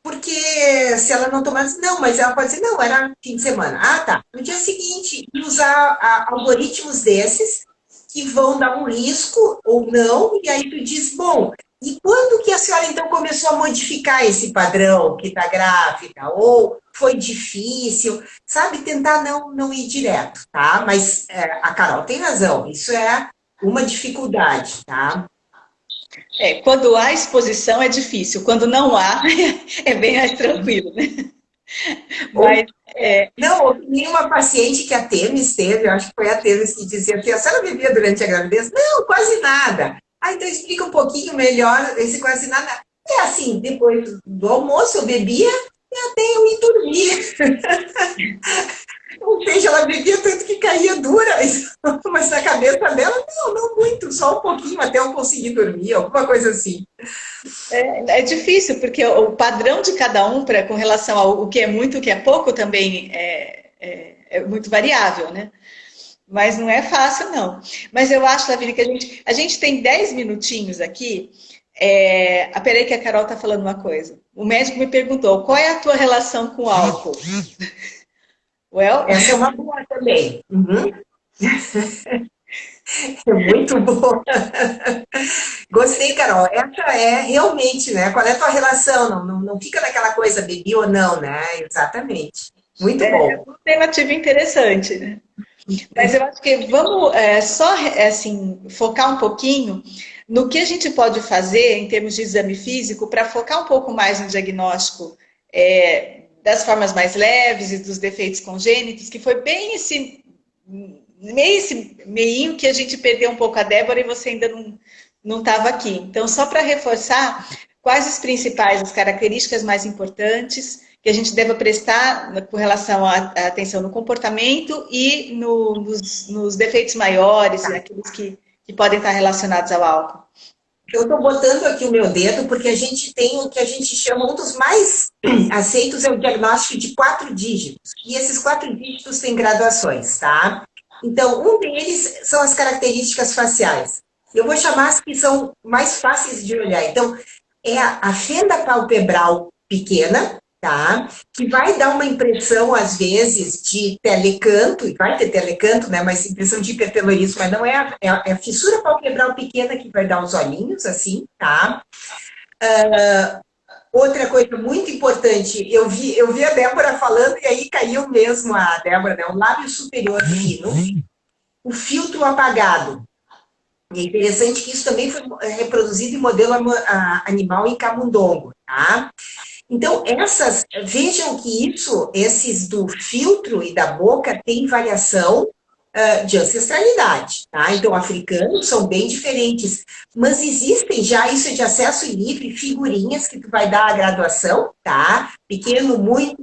porque se ela não tomasse, não, mas ela pode dizer, não, era fim de semana. Tá. No dia seguinte, usar algoritmos desses que vão dar um risco ou não, e aí tu diz, bom, e quando que a senhora então começou a modificar esse padrão que está grávida? Ou foi difícil? Sabe, tentar não ir direto, tá? Mas a Carol tem razão, isso é uma dificuldade, tá? Quando há exposição é difícil, quando não há, é bem mais tranquilo, né? Mas, Não, nenhuma paciente que a Temis teve, eu acho que foi a Temis que dizia assim, a senhora bebia durante a gravidez? Não, quase nada. Então explica um pouquinho melhor esse quase nada. É assim, depois do almoço eu bebia e até eu ir dormir. Ou seja, ela bebia tanto que caía dura, mas na cabeça dela, não muito, só um pouquinho até eu conseguir dormir, alguma coisa assim. É difícil, porque o padrão de cada um com relação ao que é muito e o que é pouco também é muito variável, né? Mas não é fácil, não. Mas eu acho, Lavini, que a gente tem 10 minutinhos aqui. Peraí que a Carol está falando uma coisa. O médico me perguntou, qual é a tua relação com o álcool? Essa é uma boa também. Uhum. É muito boa. Gostei, Carol. Essa é realmente, né? Qual é a tua relação? Não fica naquela coisa, bebi ou não, né? Exatamente. Muito bom. É uma alternativa interessante, né? Mas eu acho que vamos só assim, focar um pouquinho no que a gente pode fazer em termos de exame físico para focar um pouco mais no diagnóstico das formas mais leves e dos defeitos congênitos, que foi bem esse meinho que a gente perdeu um pouco a Débora e você ainda não estava aqui. Então, só para reforçar, quais as principais, as características mais importantes que a gente deva prestar com relação à atenção no comportamento e nos defeitos maiores, aqueles que podem estar relacionados ao álcool. Eu estou botando aqui o meu dedo porque a gente tem o que a gente chama, um dos mais aceitos é o diagnóstico de 4 dígitos. E esses 4 dígitos têm graduações, tá? Então, um deles são as características faciais. Eu vou chamar as que são mais fáceis de olhar. Então, é a fenda palpebral pequena, tá? Que vai dar uma impressão, às vezes, de telecanto, e vai ter telecanto, né? Mas impressão de hipertelorismo, mas não é a fissura palpebral pequena que vai dar os olhinhos, assim, tá? Outra coisa muito importante, eu vi a Débora falando, e aí caiu mesmo a Débora, né? O lábio superior fino, o filtro apagado. E é interessante que isso também foi reproduzido em modelo animal em camundongo, tá? Então, vejam que esses do filtro e da boca têm variação de ancestralidade, tá? Então, africanos são bem diferentes, mas existem já, isso é de acesso livre, figurinhas que tu vai dar a graduação, tá? Pequeno, muito,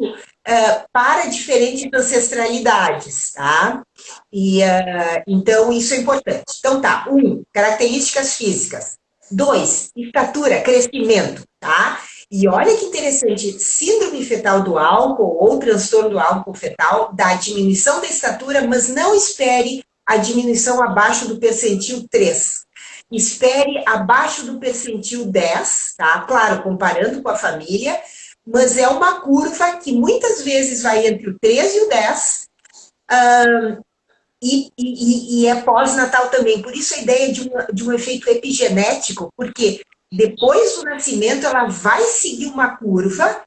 para diferentes ancestralidades, tá? E, então, isso é importante. Então, características físicas. 2, estatura, crescimento, tá? E olha que interessante, síndrome fetal do álcool ou transtorno do álcool fetal dá diminuição da estatura, mas não espere a diminuição abaixo do percentil 3. Espere abaixo do percentil 10, tá? Claro, comparando com a família, mas é uma curva que muitas vezes vai entre o 3 e o 10, e é pós-natal também. Por isso a ideia de um efeito epigenético, porque depois do nascimento ela vai seguir uma curva,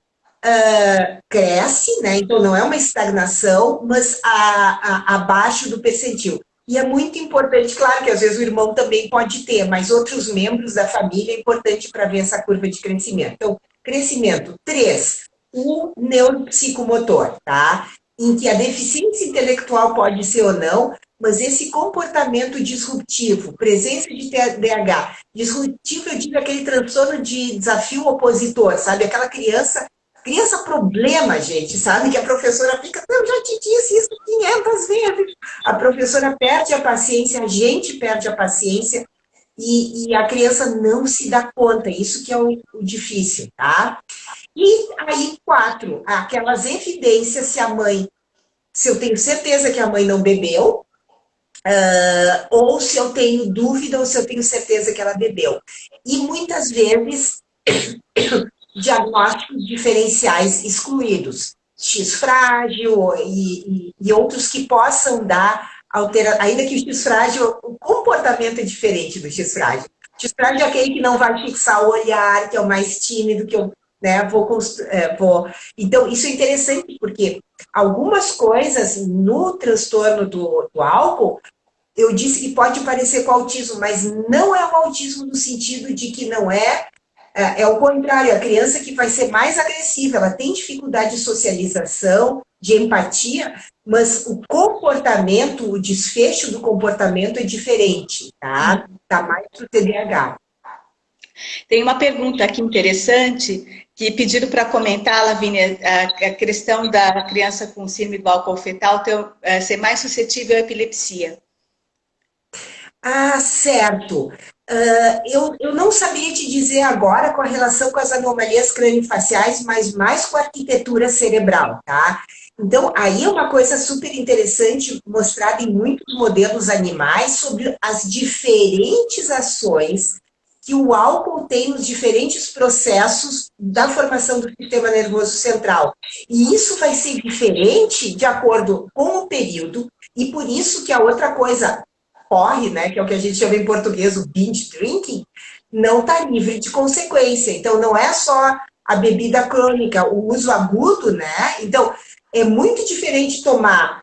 cresce, né? Então não é uma estagnação, mas abaixo do percentil. E é muito importante, claro que às vezes o irmão também pode ter, mas outros membros da família é importante para ver essa curva de crescimento. Então, crescimento 3, o neuropsicomotor, tá? Em que a deficiência intelectual pode ser ou não, mas esse comportamento disruptivo, presença de TDAH, disruptivo eu digo aquele transtorno de desafio opositor, sabe? Aquela criança problema, gente, sabe? Que a professora fica, eu já te disse isso 500 vezes. A professora perde a paciência, a gente perde a paciência e a criança não se dá conta. Isso que é o difícil, tá? E aí, 4, aquelas evidências se eu tenho certeza que a mãe não bebeu, ou se eu tenho dúvida, ou se eu tenho certeza que ela bebeu. E muitas vezes diagnósticos diferenciais excluídos, X frágil e outros que possam dar ainda que o X frágil, o comportamento é diferente do X frágil. O X frágil é aquele que não vai fixar o olhar, que é o mais tímido, que eu vou. Então, isso é interessante, porque algumas coisas no transtorno do álcool, eu disse que pode parecer com autismo, mas não é o autismo no sentido de que não é. É o contrário, a criança que vai ser mais agressiva, ela tem dificuldade de socialização, de empatia, mas o comportamento, o desfecho do comportamento é diferente, tá? Tá mais pro TDAH. Tem uma pergunta aqui interessante que pediram para comentar, Lavínia, a questão da criança com síndrome do álcool fetal ser mais suscetível à epilepsia. Ah, certo. Eu não saberia te dizer agora com a relação com as anomalias craniofaciais, mas mais com a arquitetura cerebral, tá? Então, aí é uma coisa super interessante, mostrada em muitos modelos animais, sobre as diferentes ações que o álcool tem nos diferentes processos da formação do sistema nervoso central. E isso vai ser diferente de acordo com o período, e por isso que a outra coisa corre, né, que é o que a gente chama em português o binge drinking, não está livre de consequência. Então, não é só a bebida crônica, o uso agudo, né? Então, é muito diferente tomar,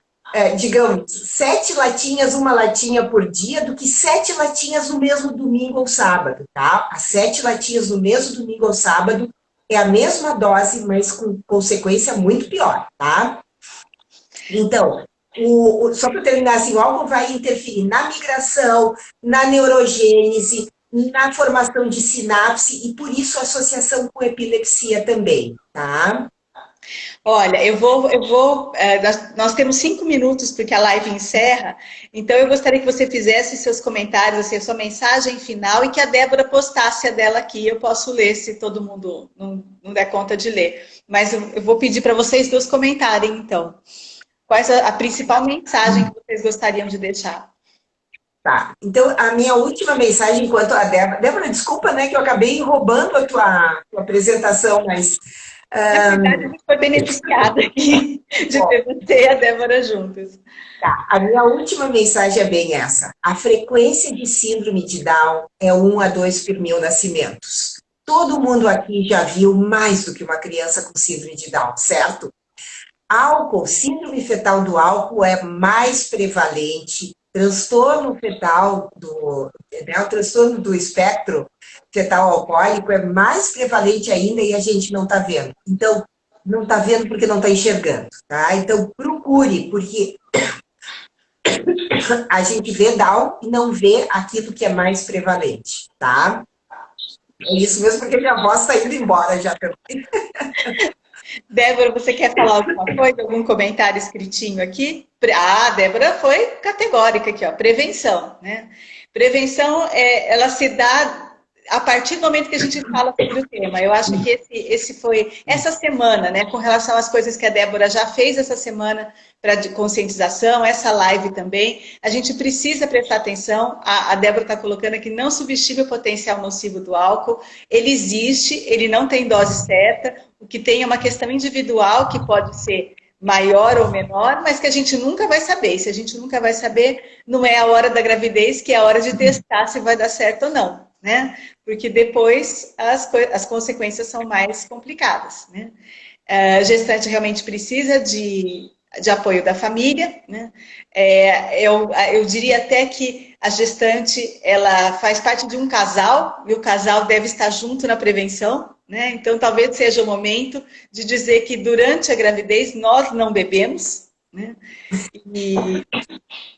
digamos, 7 latinhas, uma latinha por dia, do que 7 latinhas no mesmo domingo ou sábado, tá? As 7 latinhas no mesmo domingo ou sábado é a mesma dose, mas com consequência muito pior, tá? Então, só para terminar assim, o álcool vai interferir na migração, na neurogênese, na formação de sinapse e por isso a associação com epilepsia também, tá? Olha, nós temos 5 minutos porque a live encerra, então eu gostaria que você fizesse seus comentários, assim, a sua mensagem final e que a Débora postasse a dela aqui. Eu posso ler se todo mundo não der conta de ler, mas eu vou pedir para vocês dois comentarem, então. Qual é a principal mensagem que vocês gostariam de deixar? Tá, então a minha última mensagem enquanto a Débora... Débora, desculpa, né, que eu acabei roubando a tua apresentação, mas... Na verdade, a gente foi beneficiada aqui de ter você e a Débora juntas. Tá, a minha última mensagem é bem essa. A frequência de síndrome de Down é 1 a 2 por 1000 nascimentos. Todo mundo aqui já viu mais do que uma criança com síndrome de Down, certo? Álcool, síndrome fetal do álcool é mais prevalente, transtorno fetal o transtorno do espectro fetal alcoólico é mais prevalente ainda e a gente não está vendo. Então, não está vendo porque não está enxergando, tá? Então, procure, porque a gente vê Down e não vê aquilo que é mais prevalente, tá? É isso mesmo, porque minha voz está indo embora já também. Débora, você quer falar alguma coisa? Algum comentário escritinho aqui? Ah, a Débora foi categórica aqui, ó. Prevenção, né? Prevenção, ela se dá a partir do momento que a gente fala sobre o tema. Eu acho que esse foi essa semana, né, com relação às coisas que a Débora já fez essa semana para conscientização, essa live também, a gente precisa prestar atenção. A Débora está colocando aqui, não subestime o potencial nocivo do álcool. Ele existe, ele não tem dose certa, o que tem é uma questão individual que pode ser maior ou menor, mas que a gente nunca vai saber. E se a gente nunca vai saber, não é a hora da gravidez que é a hora de testar se vai dar certo ou não, né? Porque depois as consequências são mais complicadas, né? A gestante realmente precisa de apoio da família, né? Eu diria até que a gestante, ela faz parte de um casal, e o casal deve estar junto na prevenção, né? Então talvez seja o momento de dizer que durante a gravidez nós não bebemos, né?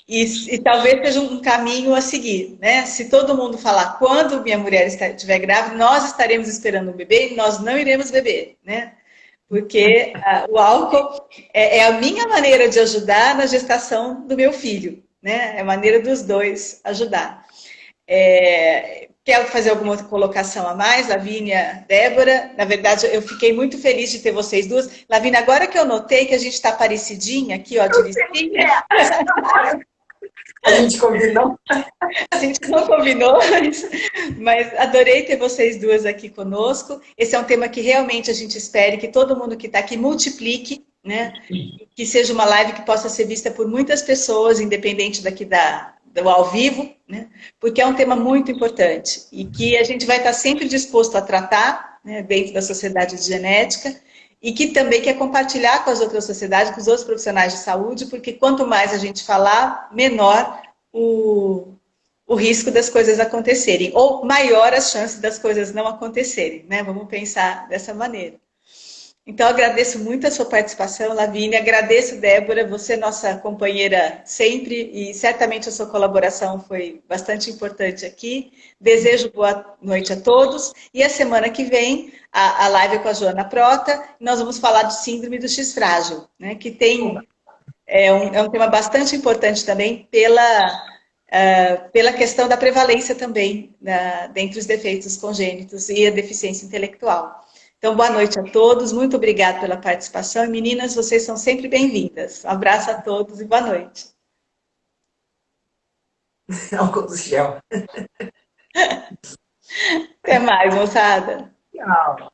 E talvez seja um caminho a seguir, né? Se todo mundo falar quando minha mulher estiver grávida, nós estaremos esperando um bebê e nós não iremos beber, né? Porque o álcool é a minha maneira de ajudar na gestação do meu filho, né? É a maneira dos dois ajudar. Quer fazer alguma outra colocação a mais, Lavínia, Débora? Na verdade, eu fiquei muito feliz de ter vocês duas. Lavínia, agora que eu notei que a gente está parecidinha aqui, ó, de listinha. A gente combinou. A gente não combinou, mas adorei ter vocês duas aqui conosco. Esse é um tema que realmente a gente espera que todo mundo que está aqui multiplique, né? Que seja uma live que possa ser vista por muitas pessoas, independente daqui do ao vivo, né? Porque é um tema muito importante e que a gente vai estar sempre disposto a tratar, né, dentro da sociedade de genética, e que também quer compartilhar com as outras sociedades, com os outros profissionais de saúde, porque quanto mais a gente falar, menor o risco das coisas acontecerem, ou maior as chances das coisas não acontecerem, né? Vamos pensar dessa maneira. Então, agradeço muito a sua participação, Lavínia, agradeço, Débora, você é nossa companheira sempre, e certamente a sua colaboração foi bastante importante aqui. Desejo boa noite a todos, e a semana que vem, a live é com a Joana Prota, nós vamos falar do síndrome do X frágil, né, que é um tema bastante importante também pela questão da prevalência também dentre os defeitos congênitos e a deficiência intelectual. Então, boa noite a todos, muito obrigada pela participação. E meninas, vocês são sempre bem-vindas. Um abraço a todos e boa noite. Álcool do gel. Até mais, moçada. Tchau.